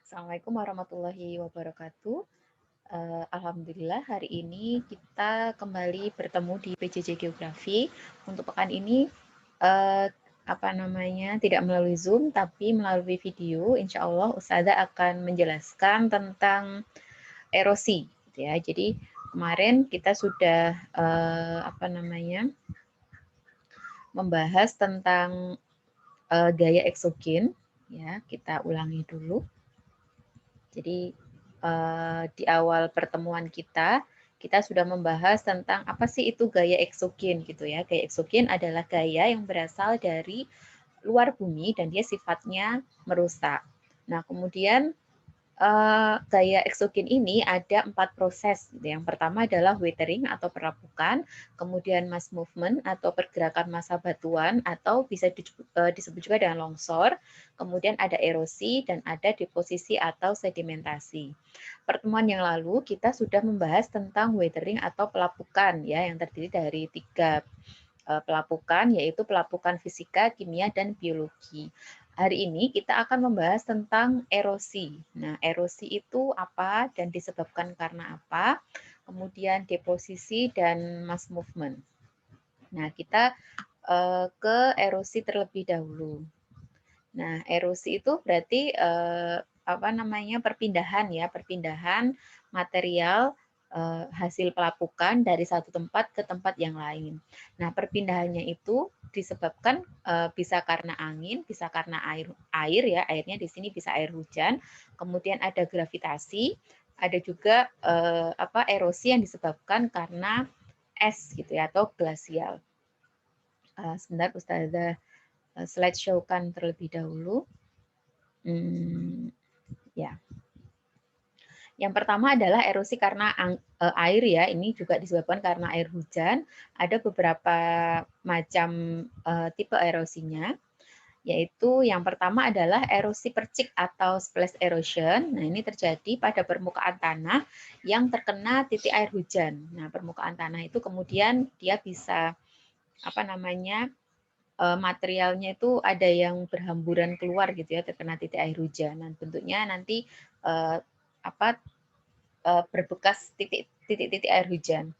Assalamualaikum warahmatullahi wabarakatuh. Alhamdulillah hari ini kita kembali bertemu di PJJ Geografi. Untuk pekan ini tidak melalui Zoom tapi melalui video. Insya Allah Ustazah akan menjelaskan tentang erosi, gitu ya. Jadi kemarin kita sudah membahas tentang gaya eksogen. Ya, kita ulangi dulu. Jadi di awal pertemuan kita sudah membahas tentang apa sih itu gaya eksogen gitu ya. Gaya eksogen adalah gaya yang berasal dari luar bumi dan dia sifatnya merusak. Nah, kemudian gaya eksogen ini ada 4 proses. Yang pertama adalah weathering atau perapukan, kemudian mass movement atau pergerakan massa batuan atau bisa disebut juga dengan longsor, kemudian ada erosi dan ada deposisi atau sedimentasi. Pertemuan yang lalu kita sudah membahas tentang weathering atau pelapukan ya yang terdiri dari 3 pelapukan, yaitu pelapukan fisika, kimia, dan biologi. Hari ini kita akan membahas tentang erosi. Nah, erosi itu apa dan disebabkan karena apa? Kemudian deposisi dan mass movement. Nah, kita ke erosi terlebih dahulu. Nah, erosi itu berarti perpindahan ya, perpindahan material hasil pelapukan dari satu tempat ke tempat yang lain. Nah, perpindahannya itu disebabkan bisa karena angin, bisa karena air ya, airnya di sini bisa air hujan, kemudian ada gravitasi, ada juga erosi yang disebabkan karena es gitu ya atau glasial. Sebentar Ustazah slideshow kan terlebih dahulu. Ya. Yang pertama adalah erosi karena air ya, ini juga disebabkan karena air hujan. Ada beberapa macam tipe erosinya, yaitu yang pertama adalah erosi percik atau splash erosion. Nah, ini terjadi pada permukaan tanah yang terkena titik air hujan. Nah, permukaan tanah itu kemudian dia bisa materialnya itu ada yang berhamburan keluar gitu ya terkena titik air hujan. Dan bentuknya nanti berbekas titik-titik air hujan.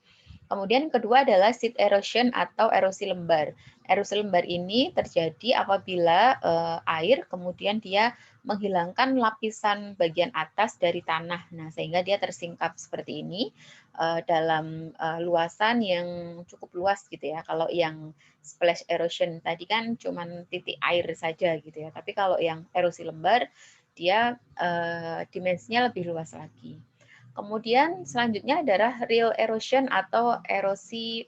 Kemudian kedua adalah seed erosion atau erosi lembar. Erosi lembar ini terjadi apabila air kemudian dia menghilangkan lapisan bagian atas dari tanah. Nah, sehingga dia tersingkap seperti ini dalam luasan yang cukup luas gitu ya. Kalau yang splash erosion tadi kan cuma titik air saja gitu ya. Tapi kalau yang erosi lembar dia dimensinya lebih luas lagi. Kemudian selanjutnya adalah real erosion atau erosi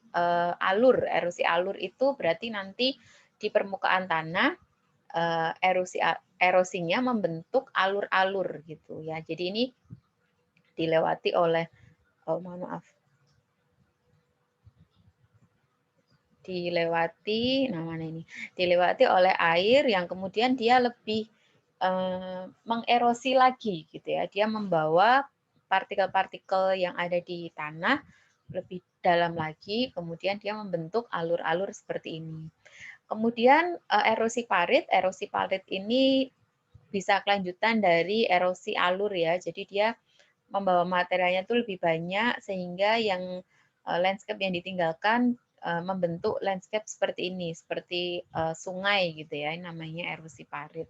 alur. Erosi alur itu berarti nanti di permukaan tanah erosinya membentuk alur-alur gitu ya. Jadi ini dilewati oleh dilewati oleh air yang kemudian dia lebih mengerosi lagi gitu ya. Dia membawa partikel-partikel yang ada di tanah lebih dalam lagi, kemudian dia membentuk alur-alur seperti ini. Kemudian erosi parit ini bisa kelanjutan dari erosi alur ya. Jadi dia membawa materialnya itu lebih banyak sehingga yang landscape yang ditinggalkan membentuk landscape seperti ini, seperti sungai gitu ya, ini namanya erosi parit.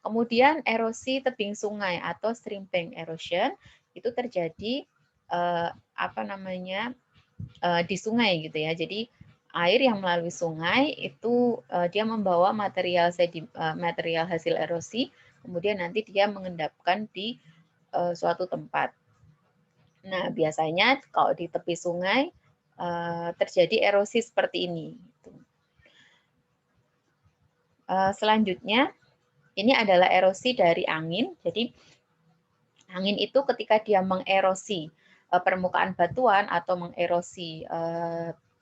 Kemudian erosi tebing sungai atau stream bank erosion itu terjadi di sungai gitu ya. Jadi air yang melalui sungai itu dia membawa material hasil erosi, kemudian nanti dia mengendapkan di suatu tempat. Nah, biasanya kalau di tepi sungai terjadi erosi seperti ini. Selanjutnya, ini adalah erosi dari angin. Jadi, angin itu ketika dia mengerosi permukaan batuan atau mengerosi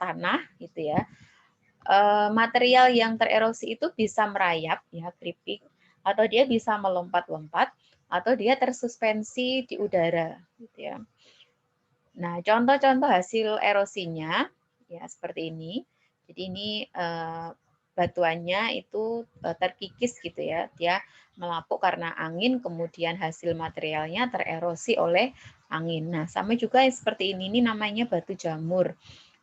tanah, gitu ya, material yang tererosi itu bisa merayap, ya, keripik, atau dia bisa melompat-lompat, atau dia tersuspensi di udara, gitu ya. Nah, contoh-contoh hasil erosinya, ya seperti ini. Jadi ini batuannya itu terkikis gitu ya, dia melapuk karena angin, kemudian hasil materialnya tererosi oleh angin. Nah, sama juga seperti ini namanya batu jamur.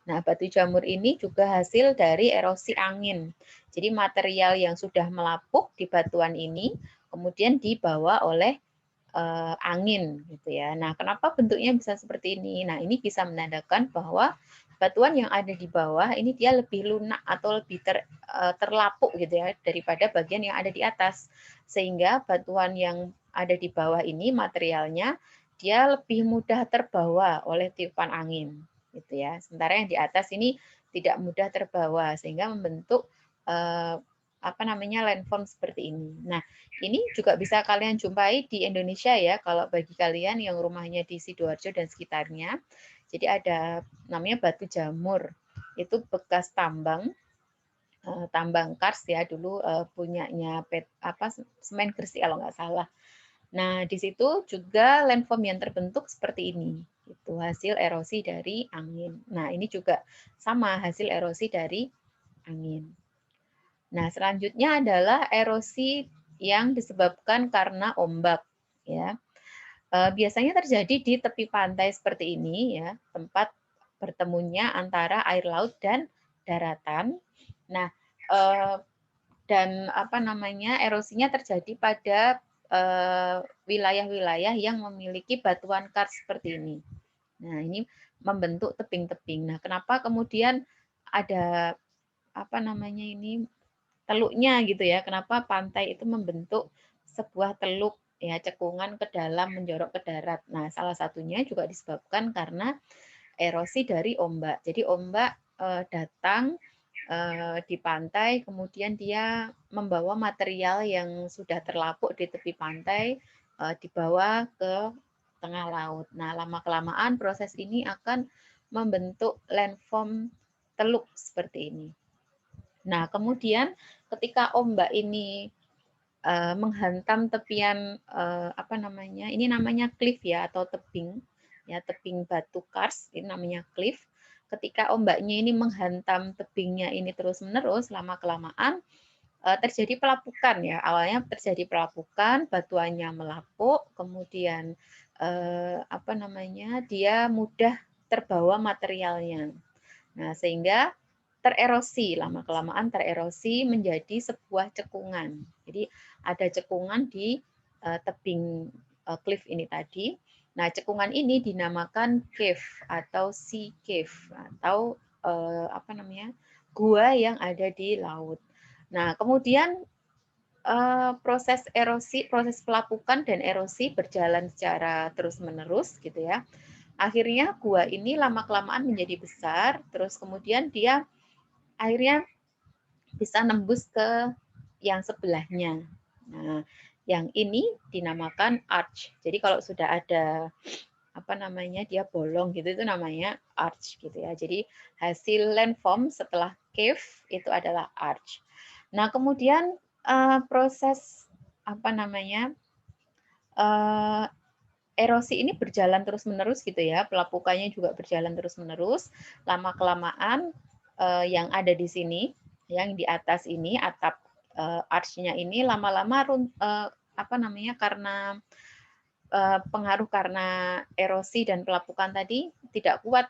Nah, batu jamur ini juga hasil dari erosi angin. Jadi material yang sudah melapuk di batuan ini kemudian dibawa oleh angin gitu ya. Nah, kenapa bentuknya bisa seperti ini? Nah, ini bisa menandakan bahwa batuan yang ada di bawah ini dia lebih lunak atau lebih terlapuk gitu ya daripada bagian yang ada di atas. Sehingga batuan yang ada di bawah ini materialnya dia lebih mudah terbawa oleh tiupan angin gitu ya. Sementara yang di atas ini tidak mudah terbawa sehingga membentuk apa namanya landform seperti ini. Nah, ini juga bisa kalian jumpai di Indonesia ya kalau bagi kalian yang rumahnya di Sidoarjo dan sekitarnya. Jadi ada namanya batu jamur. Itu bekas tambang tambang kars ya dulu punyanya semen Gresik kalau nggak salah. Nah, di situ juga landform yang terbentuk seperti ini. Itu hasil erosi dari angin. Nah, ini juga sama hasil erosi dari angin. Nah, selanjutnya adalah erosi yang disebabkan karena ombak. Ya, biasanya terjadi di tepi pantai seperti ini ya, tempat bertemunya antara air laut dan daratan. Nah, dan apa namanya erosinya terjadi pada wilayah-wilayah yang memiliki batuan kars seperti ini. Nah, ini membentuk tebing-tebing. Nah, kenapa kemudian ada apa namanya ini teluknya gitu ya? Kenapa pantai itu membentuk sebuah teluk ya cekungan ke dalam menjorok ke darat. Nah, salah satunya juga disebabkan karena erosi dari ombak. Jadi ombak datang di pantai, kemudian dia membawa material yang sudah terlapuk di tepi pantai, dibawa ke tengah laut. Nah, lama-kelamaan proses ini akan membentuk landform teluk seperti ini. Nah, kemudian ketika ombak ini menghantam tepian apa namanya? Ini namanya cliff ya atau tebing ya, tebing batu kars, ini namanya cliff. Ketika ombaknya ini menghantam tebingnya ini terus-menerus lama-kelamaan terjadi pelapukan ya. Awalnya terjadi pelapukan, batuannya melapuk, kemudian apa namanya? Dia mudah terbawa materialnya. Nah, sehingga tererosi, lama-kelamaan tererosi menjadi sebuah cekungan. Jadi ada cekungan di tebing cliff ini tadi. Nah, cekungan ini dinamakan cave atau sea cave atau apa namanya? Gua yang ada di laut. Nah, kemudian proses erosi, proses pelapukan dan erosi berjalan secara terus-menerus gitu ya. Akhirnya gua ini lama-kelamaan menjadi besar, terus kemudian dia akhirnya bisa nembus ke yang sebelahnya. Nah, yang ini dinamakan arch. Jadi kalau sudah ada apa namanya dia bolong gitu itu namanya arch gitu ya. Jadi hasil landform setelah cave itu adalah arch. Nah, kemudian proses apa namanya erosi ini berjalan terus-menerus gitu ya, pelapukannya juga berjalan terus-menerus, lama-kelamaan yang ada di sini, yang di atas ini, atap arch-nya ini lama-lama apa namanya, karena pengaruh karena erosi dan pelapukan tadi tidak kuat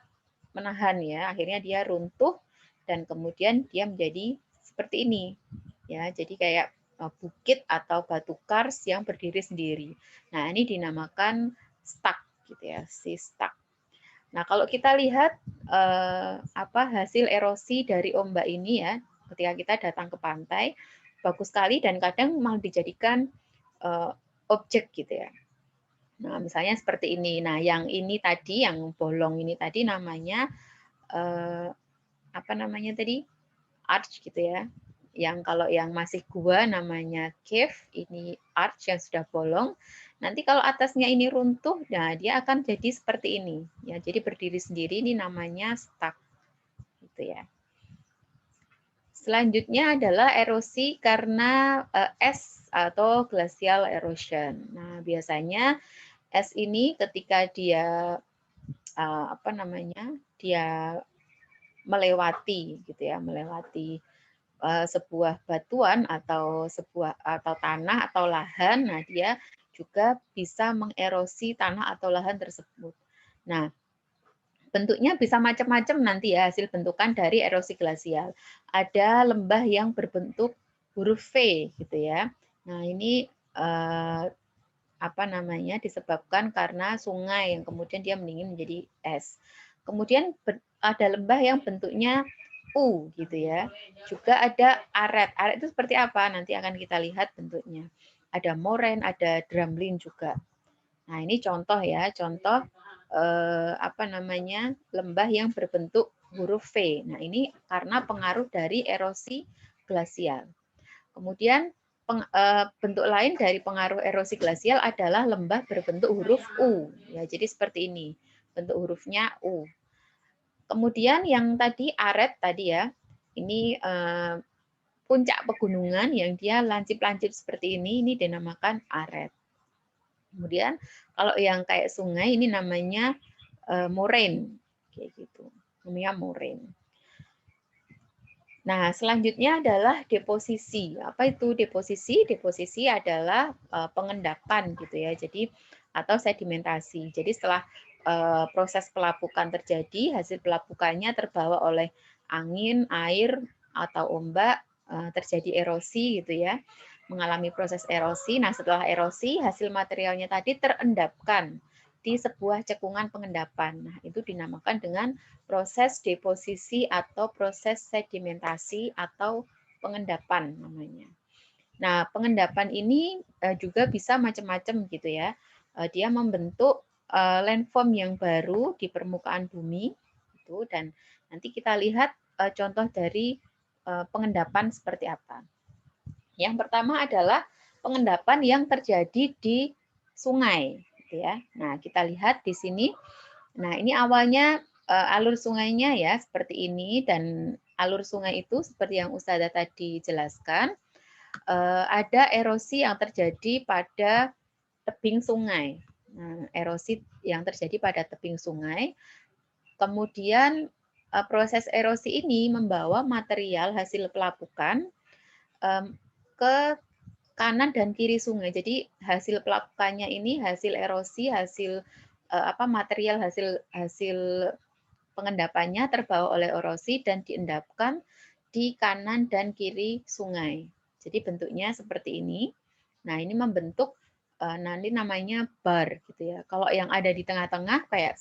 menahan ya, akhirnya dia runtuh dan kemudian dia menjadi seperti ini. Ya, jadi kayak bukit atau batu kars yang berdiri sendiri. Nah, ini dinamakan stuck gitu ya, si stuck. Nah, kalau kita lihat apa hasil erosi dari ombak ini ya, ketika kita datang ke pantai, bagus sekali dan kadang malah dijadikan objek gitu ya. Nah, misalnya seperti ini. Nah, yang ini tadi, yang bolong ini tadi namanya apa namanya tadi? Arch gitu ya. Yang kalau yang masih gua namanya cave, ini arch yang sudah bolong. Nanti kalau atasnya ini runtuh, nah dia akan jadi seperti ini. Ya, jadi berdiri sendiri ini namanya stuck. Gitu ya. Selanjutnya adalah erosi karena es atau glacial erosion. Nah, biasanya es ini ketika dia apa namanya? Dia melewati gitu ya, melewati sebuah batuan atau tanah atau lahan, nah dia juga bisa mengerosi tanah atau lahan tersebut. Nah, bentuknya bisa macam-macam nanti ya hasil bentukan dari erosi glasial. Ada lembah yang berbentuk huruf V gitu ya. Nah, ini disebabkan karena sungai yang kemudian dia mendingin menjadi es. Kemudian ada lembah yang bentuknya U gitu ya. Juga ada aret. Aret itu seperti apa? Nanti akan kita lihat bentuknya. Ada moren, ada drumlin juga. Nah, ini contoh ya, contoh lembah yang berbentuk huruf V. Nah, ini karena pengaruh dari erosi glasial. Kemudian bentuk lain dari pengaruh erosi glasial adalah lembah berbentuk huruf U. Ya, jadi seperti ini, bentuk hurufnya U. Kemudian yang tadi aret tadi ya, ini puncak pegunungan yang dia lancip-lancip seperti ini dinamakan aret. Kemudian kalau yang kayak sungai ini namanya moraine, kayak gitu, namanya moraine. Nah, selanjutnya adalah deposisi. Apa itu deposisi? Deposisi adalah pengendapan gitu ya. Jadi atau sedimentasi. Jadi setelah proses pelapukan terjadi, hasil pelapukannya terbawa oleh angin, air atau ombak, terjadi erosi gitu ya. Mengalami proses erosi. Nah, setelah erosi, hasil materialnya tadi terendapkan di sebuah cekungan pengendapan. Nah, itu dinamakan dengan proses deposisi atau proses sedimentasi atau pengendapan namanya. Nah, pengendapan ini juga bisa macam-macam gitu ya. Dia membentuk landform yang baru di permukaan bumi itu, dan nanti kita lihat contoh dari pengendapan seperti apa. Yang pertama adalah pengendapan yang terjadi di sungai gitu ya. Nah, kita lihat di sini. Nah, ini awalnya alur sungainya ya seperti ini, dan alur sungai itu seperti yang Ustazah tadi jelaskan, ada erosi yang terjadi pada tebing sungai. Nah, erosi yang terjadi pada tebing sungai. Kemudian proses erosi ini membawa material hasil pelapukan ke kanan dan kiri sungai. Jadi hasil pelapukannya ini hasil erosi, hasil material hasil pengendapannya terbawa oleh erosi dan diendapkan di kanan dan kiri sungai. Jadi bentuknya seperti ini. Nah, ini membentuk nanti namanya bar gitu ya. Kalau yang ada di tengah-tengah kayak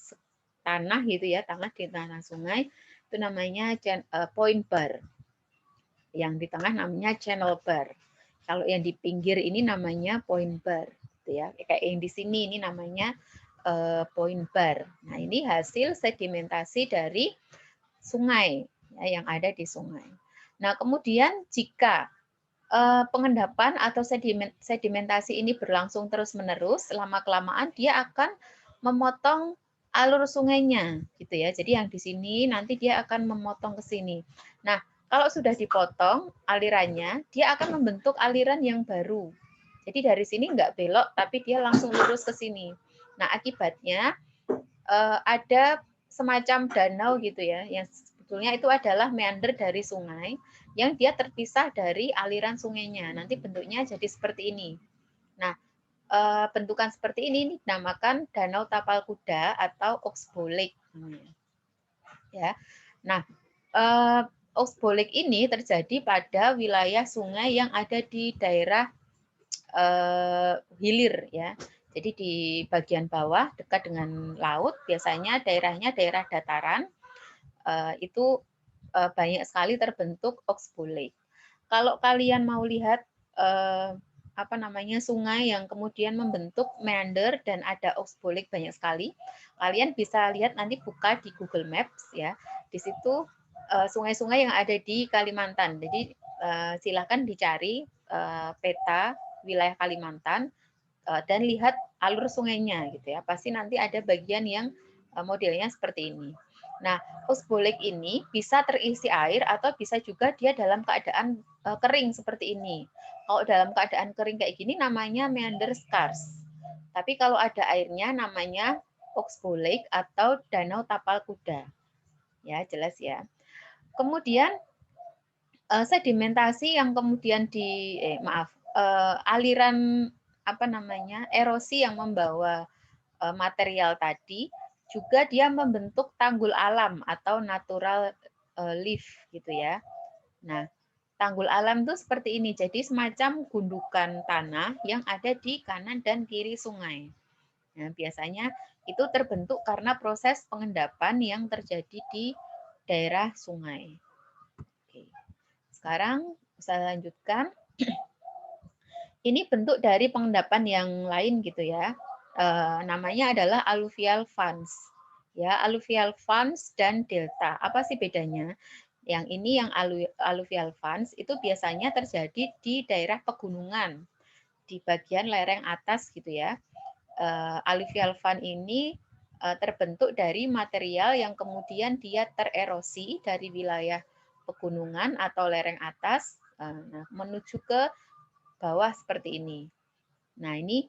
tanah gitu ya, tanah di tengah sungai itu namanya point bar. Yang di tengah namanya channel bar. Kalau yang di pinggir ini namanya point bar gitu ya. Kayak yang di sini ini namanya point bar. Nah, ini hasil sedimentasi dari sungai ya, yang ada di sungai. Nah, kemudian jika pengendapan atau sedimentasi ini berlangsung terus-menerus, lama-kelamaan dia akan memotong alur sungainya gitu ya. Jadi yang di sini nanti dia akan memotong ke sini. Nah, kalau sudah dipotong alirannya, dia akan membentuk aliran yang baru. Jadi dari sini nggak belok, tapi dia langsung lurus ke sini. Nah, akibatnya ada semacam danau gitu ya, yang sebetulnya itu adalah meander dari sungai yang dia terpisah dari aliran sungainya. Nanti bentuknya jadi seperti ini. Nah, bentukan seperti ini dinamakan Danau Tapal Kuda atau Oxbow Lake. Ya. Nah, Oxbow Lake ini terjadi pada wilayah sungai yang ada di daerah hilir ya. Jadi di bagian bawah dekat dengan laut, biasanya daerahnya daerah dataran, itu banyak sekali terbentuk Oxbow Lake. Kalau kalian mau lihat sungai yang kemudian membentuk meander dan ada Oxbow Lake banyak sekali, kalian bisa lihat nanti buka di Google Maps ya. Di situ sungai-sungai yang ada di Kalimantan. Jadi silakan dicari peta wilayah Kalimantan dan lihat alur sungainya gitu ya. Pasti nanti ada bagian yang modelnya seperti ini. Nah, Oxbow Lake ini bisa terisi air atau bisa juga dia dalam keadaan kering seperti ini. Kalau dalam keadaan kering kayak gini namanya meander scarce. Tapi kalau ada airnya namanya Oxbow Lake atau Danau Tapal Kuda. Ya, jelas ya. Kemudian Sedimentasi yang kemudian aliran erosi yang membawa material tadi juga dia membentuk tanggul alam atau natural lift gitu ya. Nah, tanggul alam itu seperti ini. Jadi semacam gundukan tanah yang ada di kanan dan kiri sungai. Nah, biasanya itu terbentuk karena proses pengendapan yang terjadi di daerah sungai. Oke. Sekarang saya lanjutkan. Ini bentuk dari pengendapan yang lain gitu ya. Namanya adalah alluvial fans. Ya, alluvial fans dan delta. Apa sih bedanya? Yang ini yang alluvial fans itu biasanya terjadi di daerah pegunungan, di bagian lereng atas gitu ya. Alluvial fan ini terbentuk dari material yang kemudian dia tererosi dari wilayah pegunungan atau lereng atas menuju ke bawah seperti ini. Nah, ini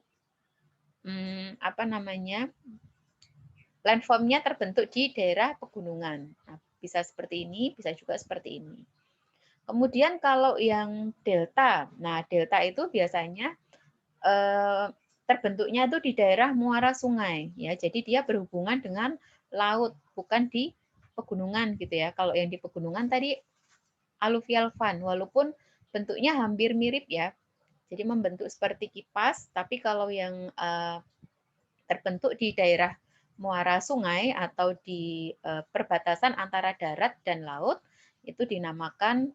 landformnya terbentuk di daerah pegunungan. Nah, bisa seperti ini, bisa juga seperti ini. Kemudian kalau yang delta, nah delta itu biasanya terbentuknya itu di daerah muara sungai, ya. Jadi dia berhubungan dengan laut, bukan di pegunungan gitu ya. Kalau yang di pegunungan tadi alluvial fan, walaupun bentuknya hampir mirip ya. Jadi membentuk seperti kipas, tapi kalau yang terbentuk di daerah muara sungai atau di perbatasan antara darat dan laut itu dinamakan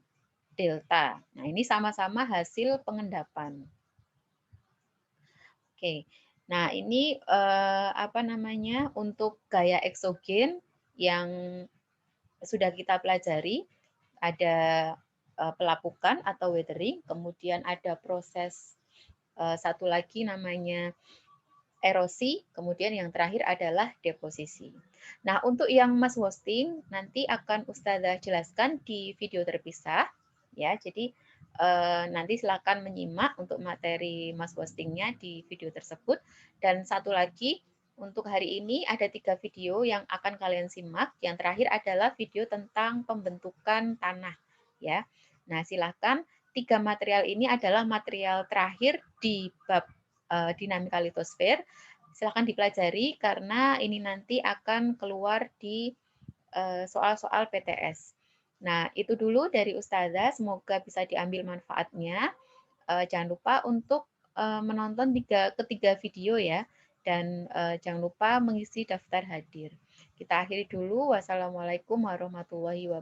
delta. Nah, ini sama-sama hasil pengendapan. Oke. Nah, ini untuk gaya eksogen yang sudah kita pelajari ada pelapukan atau weathering, kemudian ada proses satu lagi namanya erosi, kemudian yang terakhir adalah deposisi. Nah, untuk yang mass wasting nanti akan Ustazah jelaskan di video terpisah ya. Jadi nanti silakan menyimak untuk materi mass wastingnya di video tersebut. Dan satu lagi untuk hari ini ada 3 video yang akan kalian simak. Yang terakhir adalah video tentang pembentukan tanah ya. Nah, silakan 3 material ini adalah material terakhir di bab dinamika litosfer. Silakan dipelajari karena ini nanti akan keluar di soal-soal PTS. Nah, itu dulu dari Ustazah. Semoga bisa diambil manfaatnya. Jangan lupa untuk menonton ketiga video ya. Dan jangan lupa mengisi daftar hadir. Kita akhiri dulu. Wassalamualaikum warahmatullahi wabarakatuh.